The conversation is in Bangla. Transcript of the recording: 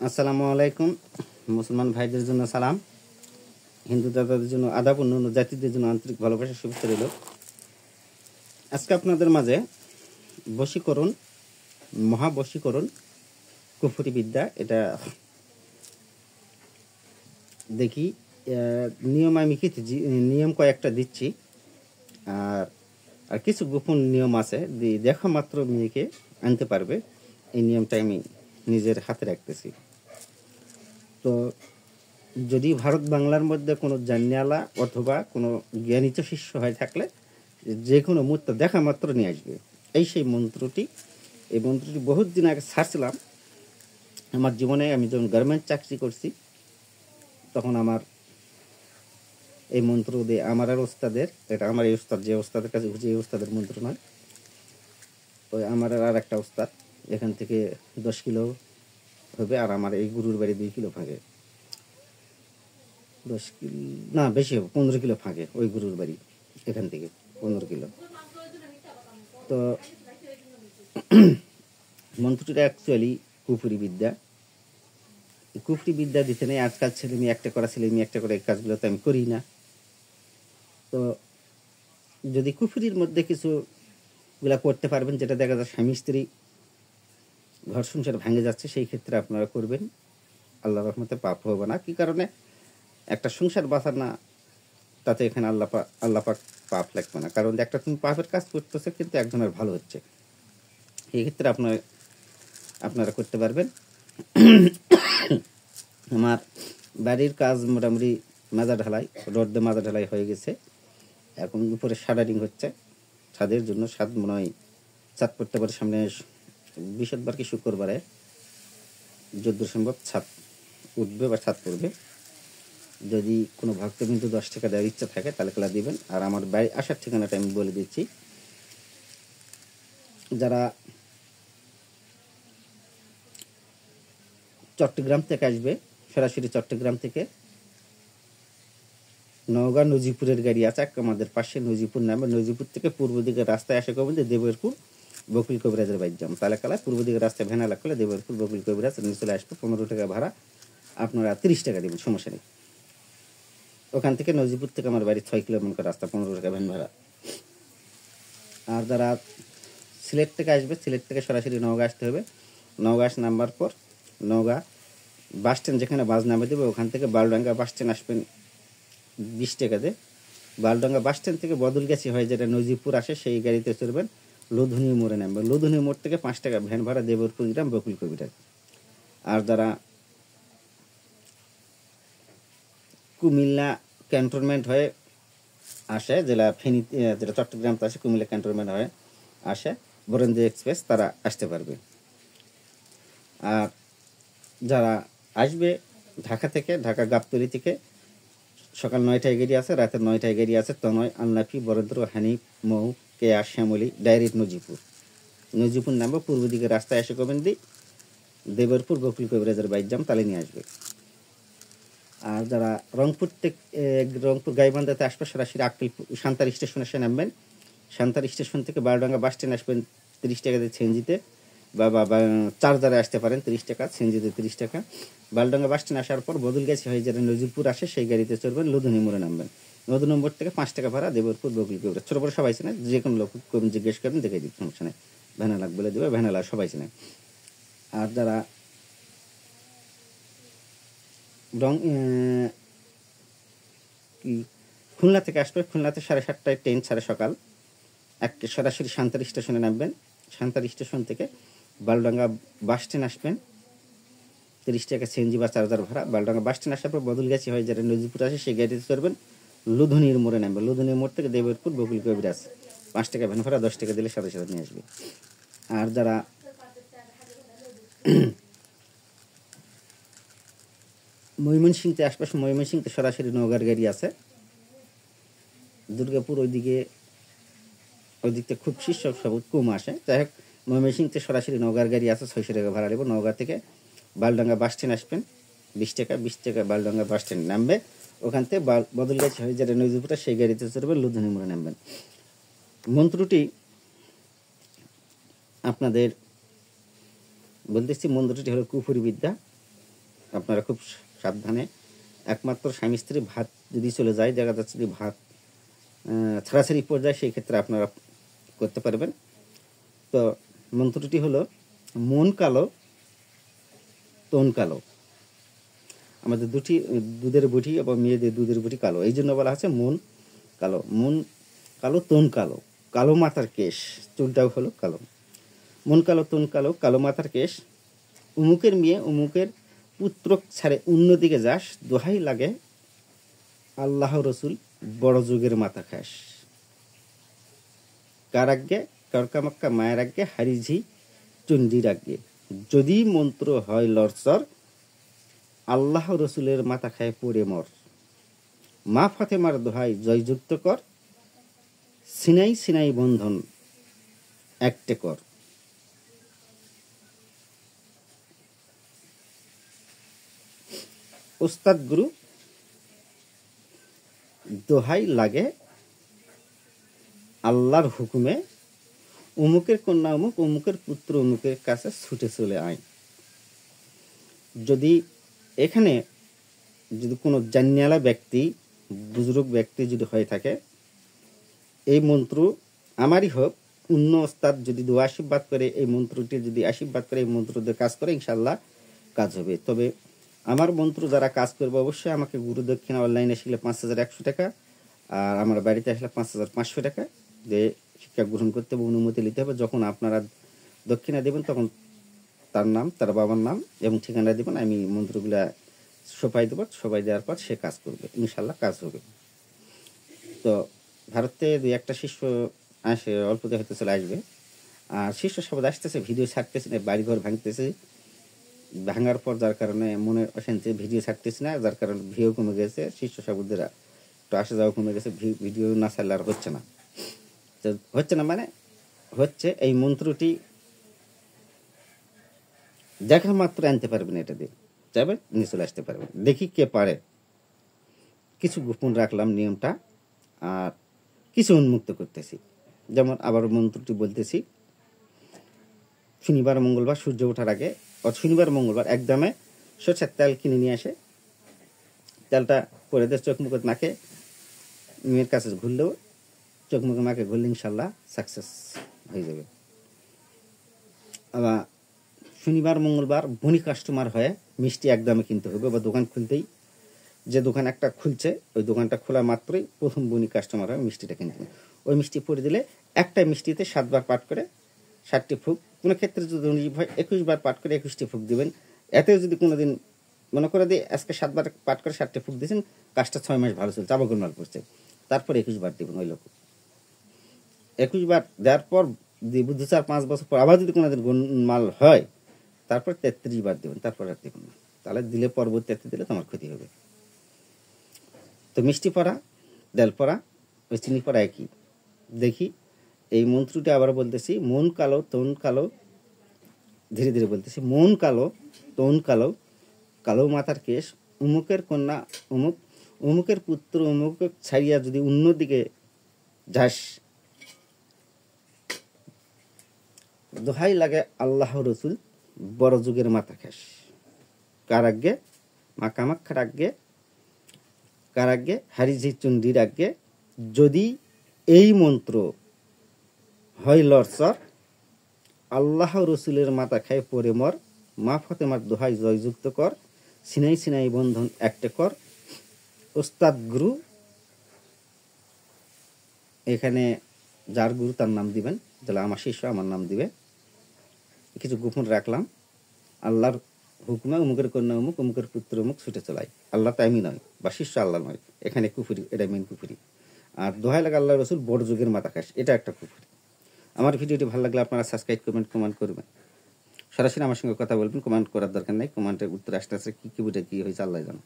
আসসালামু আলাইকুম। মুসলমান ভাইদের জন্য সালাম, হিন্দু দাদাদের জন্য আদাব, অন্যান্য জাতিদের জন্য আন্তরিক ভালোবাসা, শুভেচ্ছা রইল। আজকে আপনাদের মাঝে বশীকরণ, মহাবশীকরণ, কুফরি বিদ্যা এটা দেখি। নিয়ম আমি নিয়ম কয়েকটা দিচ্ছি, আর আর কিছু গোপন নিয়ম আছে, দেখা মাত্র মেয়েকে আনতে পারবে। এই নিয়মটা আমি নিজের হাতে রাখতেছি। তো যদি ভারত বাংলার মধ্যে কোনো জানিয়ালা অথবা কোনো জ্ঞানীত শিষ্য হয়ে থাকলে যে কোনো মুহূর্তে দেখা মাত্র নিয়ে আসবে। সেই মন্ত্রটি। এই মন্ত্রটি বহুত দিন আগে ছাড়ছিলাম। আমার জীবনে আমি যখন গার্মেন্ট চাকরি করছি তখন আমার এই মন্ত্র দিয়ে আমার আর ওস্তাদের, এটা আমার এই ওস্তাদ, যে ওস্তাদের কাছে ঘুরছে এই ওস্তাদের মন্ত্র নয়, ওই আমার আর একটা ওস্তাদ এখান থেকে 10 কিলো হবে, আর আমার এই গুরুর বাড়ি 2 কিলো ফাঁকে, 10 কিলো না বেশি হবে, 15 কিলো ফাঁকে ওই গুরুর বাড়ি এখান থেকে 15 কিলো। তো মন্ত্রটা অ্যাকচুয়ালি কুফরি বিদ্যা। কুফরি বিদ্যা দিতে নেই। আজকাল ছেলে মেয়ে একটা করা, ছেলে মেয়ে একটা করে এই কাজগুলো তো আমি করি না। তো যদি কুফরির মধ্যে কিছুগুলা করতে পারবেন, যেটা দেখা যায় স্বামী স্ত্রী ঘর সংসার ভেঙে যাচ্ছে, সেই ক্ষেত্রে আপনারা করবেন। আল্লাহ রহমতে পাপ হবে না। কি কারণে? একটা সংসার বাঁচার না, তাতে এখানে আল্লাহ পাক পাপ লাগবে না। কারণ একটা তুমি পাপের কাজ করতেছে কিন্তু একজনের ভালো হচ্ছে, এই ক্ষেত্রে আপনারা করতে পারবেন। আমার বাড়ির কাজ মোটামুটি মাজা ঢালাই, রড দিয়ে মাজা ঢালাই হয়ে গেছে। এখন উপরে শাটারিং হচ্ছে ছাদের জন্য। ছাদ মনে হয় ছাদ পড়তে পারে সামনে বৃহস্পতিবার কি শুক্রবারে, যদ্দূর সম্ভব ছাদ উঠবে বা ছাদ পড়বে। যদি কোনো ভক্তবিন্দু 10 টাকা দেওয়ার ইচ্ছা থাকে তাহলে খেলা দিবেন। আর আমার বাড়ি আসার ঠিকানাটা আমি বলে দিচ্ছি। যারা চট্টগ্রাম থেকে আসবে, সরাসরি চট্টগ্রাম থেকে নওগাঁ নজিপুরের গাড়ি আছে আমাদের পাশে, নজিপুর নামে। নজিপুর থেকে পূর্ব দিকের রাস্তায় আসে কবেন যে দেবরপুর বকুল কবিরাজের বাইজাম তাহলে কালা পূর্ব দিকের রাস্তায় ভ্যানা লাগলে দেবরপুর বকুল কবিরাজ নিয়ে চলে আসবে। 15 টাকা ভাড়া, আপনারা 30 টাকা দেবেন, সমস্যা নেই। ওখান থেকে নজিপুর থেকে আমার বাড়ি 6 কিলোমিটার রাস্তা, 15 টাকা ভ্যান ভাড়া। আর যারা সিলেট থেকে আসবে, সিলেট থেকে সরাসরি নওগাঁ আসতে হবে। নওগাঁ নামবার পর নওগাঁ বাস স্ট্যান্ড যেখানে বাস নামে দেবে, ওখান থেকে বালডাঙ্গা বাস স্ট্যান্ড আসবেন 20 টাকা দিয়ে। বালডাঙ্গা বাস স্ট্যান্ড থেকে বদলগাছি হয় যেটা নজিপুর আসে, সেই গাড়িতে চড়বেন, লুধুনি মোড়ে নামবেন। লুধুনি মোড় থেকে 5 টাকা ভ্যান ভাড়া, দেবরপুর গ্রাম বকুল কবিরাজ। আর যারা কুমিল্লা ক্যান্টনমেন্ট হয়ে আসে, জেলা ফেনী, যেটা চট্টগ্রাম তো আসে, কুমিল্লা ক্যান্টনমেন্ট হয়ে আসে বরেন্দ্র এক্সপ্রেস, তারা আসতে পারবে। আর যারা আসবে ঢাকা থেকে, ঢাকা গাবতলী থেকে সকাল 9টায় গাড়ি আছে, রাতের 9টায় গাড়ি আছে। তনয়, আলনাফি, বরেন্দ্র, হানিফ, মৌ, কেয়া, শ্যামলী, ডাইরেক্ট নজিপুর নামবে। পূর্ব দিকে রাস্তায় এসে কবেন দি দেবরপুর বকুল কবিরাজের বাইজাম, তালে নিয়ে আসবে। আর যারা রংপুর গাইবান্ধাতে আসবে, সরাসরি সান্তার স্টেশনে এসে নামবেন। সান্তার স্টেশন থেকে বারোডাঙ্গা বাস স্ট্যান্ড আসবেন 30 টাকা দিয়ে সিএনজিতে, বা চার্জারে আসতে পারেন 30 টাকা, সিএনজিতে 30 টাকা। বালডাঙ্গা বাস স্ট্যান্ড আসার পর বদলগাছি হয়ে যারা নজিরপুর আসে, সেই গাড়িতে চড়বেন, লুধুনি মোড়ে নামবেন। লুধুনি মোড় থেকে 5 টাকা ভাড়া, দেবরপুর বকুল কবিরাজ। ছোটো বড় সবাই চেনে, যে কোনো লোক জিজ্ঞেস করেন, দেখে দিই, সমস্যা নেই। ভ্যানালাক বলে দেবে, ভ্যানালা সবাই চেনে। আর যারা খুলনা থেকে আসবে, খুলনাতে 7:30টায় ট্রেন ছাড়ে সকাল, সরাসরি সান্তার স্টেশনে নামবেন। সান্তার স্টেশন থেকে বালডাঙ্গা বাস স্ট্যান্ড আসবেন, 30 টাকা সিএনজি বা চার্জার ভাড়া। বালডাঙ্গা বাস স্ট্যান্ড আসার পর বদলগাছি হয়ে যারা নজিপুর আসে, সেই গাড়িতে চড়বেন, লুধুনির মোড়ে নামবেন। লুধুনির মোড় থেকে দেবরপুর বকুল কবিরাজ, 5 টাকা ভ্যান ভাড়া, 10 টাকা দিলে সাথে সাথে নিয়ে আসবে। আর যারা ময়মনসিংহতে আশপাশে, ময়মনসিংহতে সরাসরি নওগাঁর গাড়ি আছে। দুর্গাপুর ওই দিক থেকে খুব শীর্ষ সব কম আসে। যাই হোক, ময়মনসিংহতে সরাসরি নওগাঁর গাড়ি আছে, 600 টাকা ভাড়া নেব। নওগাঁ থেকে বালডাঙ্গা বাস স্ট্যান্ড আসবেন, 20 টাকা বালডাঙ্গা বাস স্ট্যান্ড নামবে। ওখান থেকে বদলগাছি হয়ে যারা নজিপুরা, সেই গাড়িতে চড়বে, লুধুনি মোড়ে নামবেন। মন্ত্রটি আপনাদের বলতেছি, মন্ত্রটি হলো কুফরি বিদ্যা। আপনারা খুব সাবধানে, একমাত্র স্বামী স্ত্রী ভাত যদি চলে যায়, দেখা যাচ্ছে যদি ভাত ছাড়াছাড়ি পর্যায়ে, সেই ক্ষেত্রে আপনারা করতে পারবেন। তো মন্ত্রটি হলো মন কালো তন কালো। আমাদের দুধের বুটি এবং মেয়েদের দুধের বুটি কালো, এই জন্য বলা আছে মন কালো তন কালো। কালো মাথার কেশ, চুলটাও হলো কালো। মন কালো তন কালো, কালো মাথার কেশ, উমুকের মেয়ে উমুকের পুত্র ছাড়ে অন্যদিকে যাস, দোহাই লাগে আল্লাহ রসুল বড় যুগের মাথা খাস। কার আজ্ঞে? কড়কামাক্কা মায়ের আজ্ঞে, হারিঝি চণ্ডীর আজ্ঞে। যদি মন্ত্র হয় লরচর, আল্লাহ রসুলের মাথা খায় পড়ে মর। মা ফাতেমার দোহাই জয়যুক্ত কর, সিনাই সিনাই বন্ধন একটে কর। ওস্তাদ গুরু দোহাই লাগে আল্লাহর হুকুমে, অমুকের কন্যা অমুক, অমুকের পুত্র অমুকের কাছে ছুটে চলে আয়। যদি এখানে কোনো জানিয়ালা ব্যক্তি, বুজুর্গ ব্যক্তি যদি হয়ে থাকে, এই মন্ত্র আমারই হোক, অন্য ওস্তাদ যদি দোয়া আশীর্বাদ করে, এই মন্ত্রটি যদি আশীর্বাদ করে, এই মন্ত্র দিয়ে কাজ করে, ইনশাল্লাহ কাজ হবে। তবে আমার মন্ত্র যারা কাজ করবে, অবশ্যই আমাকে গুরু দক্ষিণা অনলাইনে আসলে 5100 টাকা, আর আমার বাড়িতে আসলে 5500 টাকা দিয়ে শিক্ষা গ্রহণ করতে হবে, অনুমতি নিতে হবে। যখন আপনারা দক্ষিণা দেবেন, তখন তার নাম, তার বাবার নাম এবং ঠিকানা দেবেন, আমি মন্ত্রগুলা সবাই দেবো। সবাই দেওয়ার পর সে কাজ করবে, ইনশাল্লাহ কাজ হবে। তো ভারতে 2-1টা শিষ্য আসে, অল্পতে হয়তো চলে আসবে। আর শিষ্য সবাই আসতেছে, ভিডিও ছাড়তেছে না, বাড়িঘর ভাঙতেছে, ভাঙার পর যার কারণে মনে অশান্তি, ভিডিও ছাড়তেছে না, যার কারণে ভিউ কমে গেছে, শিষ্য সাবুদের একটু আসা যাওয়া কমে গেছে, ভিডিও না ছাড়লে আর হচ্ছে না। মানে হচ্ছে এই মন্ত্রটি দেখা মাত্র আনতে পারবেন, এটা দিয়ে যাবেন, নিয়ে চলে আসতে পারবেন। দেখি কে পারে। কিছু গোপন রাখলাম নিয়মটা, আর কিছু উন্মুক্ত করতেছি। যেমন আবার মন্ত্রটি বলতেছি, শনিবার মঙ্গলবার সূর্য ওঠার আগে, শনিবার মঙ্গলবার একদমে সরষের তেল কিনে নিয়ে আসে, তেলটা পরে দিয়ে চোখ মুখে মাখে, মেয়ের কাছে ঘুরলেও চোখ মুখে মাখে ঘুরলে ইনশাল্লাহ সাকসেস হয়ে যাবে। আবার শনিবার মঙ্গলবার বনি কাস্টমার হয়ে মিষ্টি একদমে কিনতে হবে, বা দোকান খুলতেই, যে দোকান একটা খুলছে ওই দোকানটা খোলা মাত্রই প্রথম বনি কাস্টমার হয় মিষ্টিটা কিনতে হবে। ওই মিষ্টি পরে দিলে একটা মিষ্টিতে 7 বার পাঠ করে 7টি ফুক, কোনো ক্ষেত্রে যদি হয় 21 বার পাঠ করে 21টি ফুক দিবেন। এতে যদি কোনোদিন মনে করে দিয়ে আজকে 7 বার পাঠ করে 7টি ফুক দিয়েছেন, কাজটা 6 মাস ভালো চলছে, আবার গোলমাল করছে, তারপর 21 বার দিবেন। ওই লোক 21 বার দেওয়ার পর 2-4-5 বছর পর আবার যদি কোনোদিন গোলমাল হয়, তারপর 33 বার দেবেন, তারপর আর দেবেন না। তাহলে দিলে পরবর্তীতে দিলে তোমার ক্ষতি হবে। তো মিষ্টি পড়া, দেল পড়া, ওই চিনি পড়া একই। দেখি এই মন্ত্রটি আবার বলতেছি, মন কালো তন কালো, ধীরে ধীরে বলতেছি, মন কালো তন কালো, কালো মাথার কেশ, উমুকের কন্যা অমুক, অমুকের পুত্র অমুক ছাড়িয়া যদি অন্যদিকে যাস, দোহাই লাগে আল্লাহ রসুল বড় যুগের মাথা খাস। কার আজ্ঞে? মা কামাক্ষার আজ্ঞে, কার আজ্ঞে? হারিঝি চণ্ডীর আজ্ঞে। যদি এই মন্ত্র হয় লরচর, আল্লাহ রসুলের মাথা খায় পরে মর। মা ফাতেমার দোহাই জয়যুক্ত কর, সিনাই সিনাই বন্ধন একটা কর। ওস্তাদ গুরু, এখানে যার গুরু তার নাম দিবেন, তাহলে আমার শিষ্য আমার নাম দিবে। কিছু গোপন রাখলাম, আল্লাহর হুকুমে অমুকের কন্যা অমুক, অমুকের পুত্র অমুক ছুটে চলাই। আল্লাহ তো আমি নয়, বা শিষ্য আল্লাহ নয়, এখানে কুফুরি, এটা মেন কুফুরি। আর দোহাই লাগে আল্লাহ রসুল বড় যুগের মাথা খাস, এটা একটা কুফুরি। আমার ভিডিওটি ভালো লাগলে আপনারা সাবস্ক্রাইব করবেন, কমেন্ট করবেন, সরাসরি আমার সঙ্গে কথা বলবেন। কমেন্ট করার দরকার নেই, কমেন্টের উত্তর আসতে আসতে কী হয়েছে আল্লাহ জানো।